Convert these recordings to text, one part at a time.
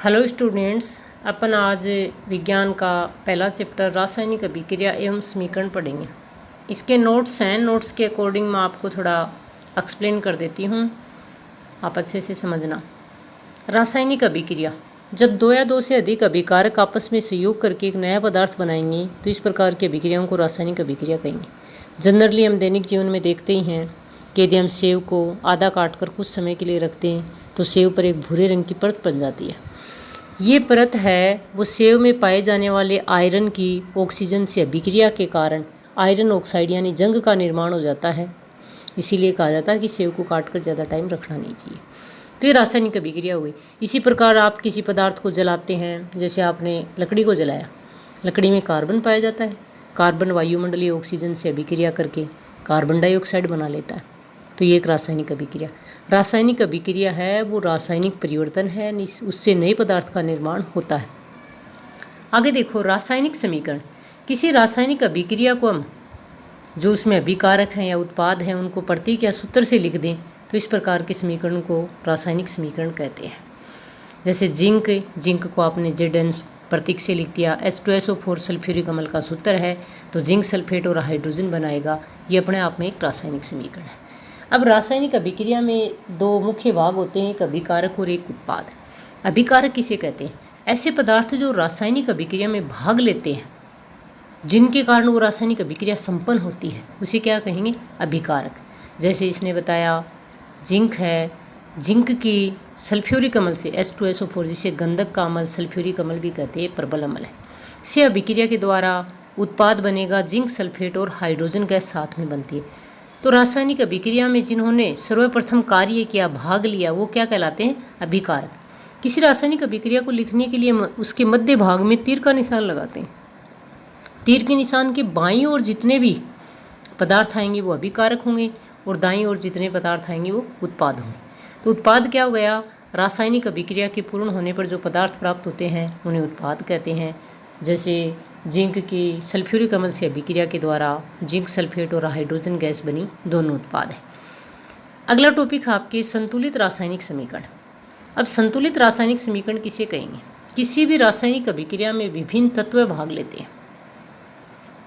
Hello students, अपन आज विज्ञान का पहला चैप्टर रासायनिक अभिक्रिया एवं समीकरण पढ़ेंगे। इसके नोट्स हैं, नोट्स के अकॉर्डिंग मैं आपको थोड़ा एक्सप्लेन कर देती हूँ, आप अच्छे से समझना। रासायनिक अभिक्रिया, जब दो या दो से अधिक अभिकारक आपस में सहयोग करके एक नया पदार्थ बनाएंगे तो इस प्रकार की अभिक्रियाओं को रासायनिक अभिक्रिया कहेंगे। जनरली हम दैनिक जीवन में देखते ही हैं कि यदि हम सेव को आधा काट कर कुछ समय के लिए रखते हैं तो सेव पर एक भूरे रंग की परत बन जाती है। ये परत है वो सेव में पाए जाने वाले आयरन की ऑक्सीजन से अभिक्रिया के कारण आयरन ऑक्साइड यानी जंग का निर्माण हो जाता है। इसीलिए कहा जाता है कि सेव को काट कर ज़्यादा टाइम रखना नहीं चाहिए। तो ये रासायनिक अभिक्रिया हो गई। इसी प्रकार आप किसी पदार्थ को जलाते हैं, जैसे आपने लकड़ी को जलाया, लकड़ी में कार्बन पाया जाता है। कार्बन वायुमंडलीय ऑक्सीजन से अभिक्रिया करके कार्बन डाइऑक्साइड बना लेता है। तो ये एक रासायनिक अभिक्रिया। रासायनिक अभिक्रिया है वो रासायनिक परिवर्तन है, उससे नए पदार्थ का निर्माण होता है। आगे देखो, रासायनिक समीकरण। किसी रासायनिक अभिक्रिया को हम जो उसमें अभिकारक हैं या उत्पाद हैं उनको प्रतीक या सूत्र से लिख दें तो इस प्रकार के समीकरण को रासायनिक समीकरण कहते हैं। जैसे जिंक को आपने Zn प्रतीक से लिख दिया। H2SO4 सल्फ्यूरिक अम्ल का सूत्र है, तो जिंक सल्फेट और हाइड्रोजन बनाएगा। ये अपने आप में एक रासायनिक समीकरण है। अब रासायनिक अभिक्रिया में दो मुख्य भाग होते हैं, एक अभिकारक और एक उत्पाद। अभिकारक किसे कहते हैं? ऐसे पदार्थ जो रासायनिक अभिक्रिया में भाग लेते हैं, जिनके कारण वो रासायनिक अभिक्रिया संपन्न होती है, उसे क्या कहेंगे? अभिकारक। जैसे इसने बताया जिंक है, जिंक की सल्फ्यूरिक अम्ल से H2SO4, जिसे गंधक का अम्ल सल्फ्यूरिक अम्ल भी कहते हैं, प्रबल अम्ल है, से अभिक्रिया के द्वारा उत्पाद बनेगा जिंक सल्फेट और हाइड्रोजन गैस साथ में बनती है। तो रासायनिक अभिक्रिया में जिन्होंने सर्वप्रथम कार्य किया, भाग लिया, वो क्या कहलाते हैं? अभिकारक। किसी रासायनिक अभिक्रिया को लिखने के लिए उसके मध्य भाग में तीर का निशान लगाते हैं। तीर के निशान के बाईं ओर जितने भी पदार्थ आएंगे वो अभिकारक होंगे और दाईं ओर जितने पदार्थ आएंगे वो उत्पाद होंगे। तो उत्पाद क्या हो गया? रासायनिक अभिक्रिया के पूर्ण होने पर जो पदार्थ प्राप्त होते हैं उन्हें उत्पाद कहते हैं। जैसे जिंक की सल्फ्यूरिक अम्ल से अभिक्रिया के द्वारा जिंक सल्फेट और हाइड्रोजन गैस बनी, दोनों उत्पाद हैं। अगला टॉपिक है आपके संतुलित रासायनिक समीकरण। अब संतुलित रासायनिक समीकरण किसे कहेंगे? किसी भी रासायनिक अभिक्रिया में विभिन्न तत्व भाग लेते हैं,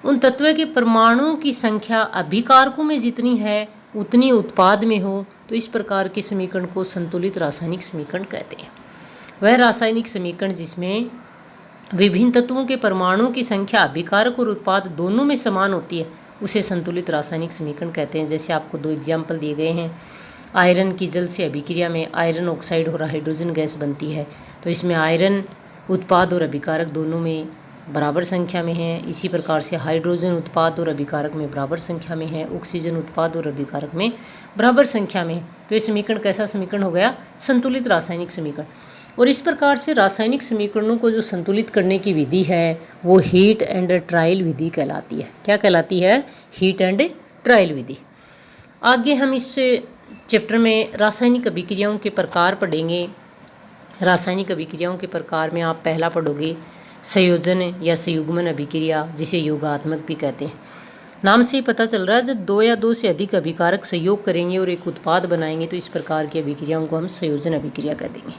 उन तत्व के परमाणुओं की संख्या अभिकारकों में जितनी है उतनी उत्पाद में हो, तो इस प्रकार के समीकरण को संतुलित रासायनिक समीकरण कहते हैं। वह रासायनिक समीकरण जिसमें विभिन्न तत्वों के परमाणुओं की संख्या अभिकारक और उत्पाद दोनों में समान होती है उसे संतुलित रासायनिक समीकरण कहते हैं। जैसे आपको दो एग्जाम्पल दिए गए हैं। आयरन की जल से अभिक्रिया में आयरन ऑक्साइड और हाइड्रोजन गैस बनती है, तो इसमें आयरन उत्पाद और अभिकारक दोनों में बराबर संख्या में है। इसी प्रकार से हाइड्रोजन उत्पाद और अभिकारक में बराबर संख्या में है, ऑक्सीजन उत्पाद और अभिकारक में बराबर संख्या में है। तो ये समीकरण कैसा समीकरण हो गया? संतुलित रासायनिक समीकरण। और इस प्रकार से रासायनिक समीकरणों को जो संतुलित करने की विधि है वो हीट एंड ट्रायल विधि कहलाती है। क्या कहलाती है? हीट एंड ट्रायल विधि। आगे हम इस चैप्टर में रासायनिक अभिक्रियाओं के प्रकार पढ़ेंगे। रासायनिक अभिक्रियाओं के प्रकार में आप पहला पढ़ोगे संयोजन या संयुग्मन अभिक्रिया, जिसे योगात्मक भी कहते हैं। नाम से ही पता चल रहा है, जब दो या दो से अधिक अभिकारक संयोग करेंगे और एक उत्पाद बनाएंगे तो इस प्रकार की अभिक्रियाओं को हम संयोजन अभिक्रिया कह देंगे।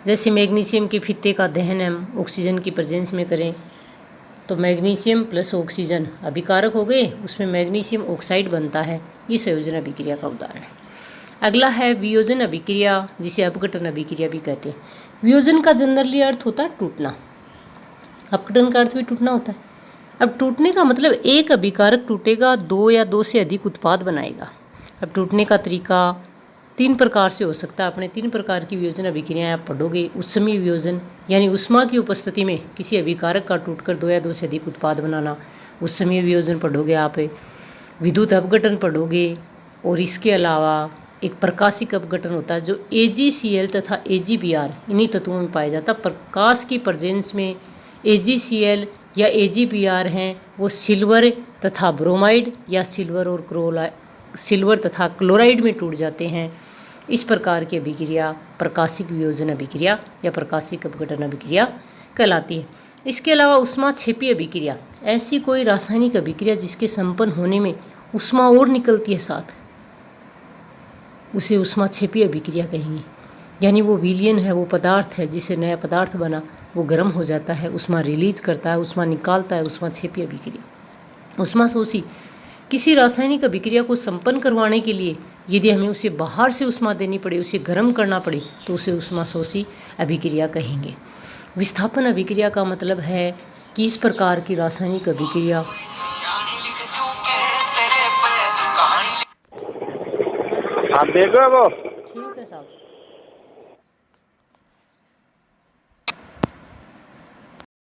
जैसे मैग्नीशियम के फीते का दहन हम ऑक्सीजन की प्रेजेंस में करें तो मैग्नीशियम प्लस ऑक्सीजन अभिकारक हो गए, उसमें मैग्नीशियम ऑक्साइड बनता है। ये संयोजन अभिक्रिया का उदाहरण है। अगला है वियोजन अभिक्रिया, जिसे अपघटन अभिक्रिया भी कहते हैं। वियोजन का जनरली अर्थ होता है टूटना, अपघटन का अर्थ भी टूटना होता है। अब टूटने का मतलब एक अभिकारक टूटेगा, दो या दो से अधिक उत्पाद बनाएगा। अब टूटने का तरीका तीन प्रकार से हो सकता है। अपने तीन प्रकार की वियोजन अभिक्रियाएं आप पढ़ोगे। ऊष्मीय वियोजन, यानी ऊष्मा की उपस्थिति में किसी अभिकारक का टूटकर दो या दो से अधिक उत्पाद बनाना, ऊष्मीय वियोजन पढ़ोगे आप। विद्युत अपघटन पढ़ोगे, और इसके अलावा एक प्रकाशिक अपघटन होता है जो AgCl तथा AgBr इन्हीं तत्वों में पाया जाता है। प्रकाश की प्रेजेंस में AgCl या AgBr हैं वो सिल्वर तथा ब्रोमाइड या सिल्वर तथा क्लोराइड में टूट जाते हैं। इस प्रकार की अभिक्रिया प्रकाशिक वियोजन अभिक्रिया या प्रकाशिक अपघटन अभिक्रिया कहलाती है। इसके अलावा ऊष्माक्षेपी अभिक्रिया, ऐसी कोई रासायनिक अभिक्रिया जिसके संपन्न होने में ऊष्मा और निकलती है साथ, उसे ऊष्माक्षेपी अभिक्रिया कहेंगे। यानी वो विलयन है, वो पदार्थ है जिससे नया पदार्थ बना, वो गर्म हो जाता है, उष्मा रिलीज करता है, उष्मा निकालता है, उष्माक्षेपी अभिक्रिया। उष्माशोषी किसी रासायनिक अभिक्रिया को संपन्न करवाने के लिए यदि हमें उसे बाहर से उष्मा देनी पड़े, उसे गर्म करना पड़े, तो उसे उष्माशोषी अभिक्रिया कहेंगे। विस्थापन अभिक्रिया का मतलब है कि इस प्रकार की रासायनिक अभिक्रिया आप देख रहे हो वो ठीक है साहब।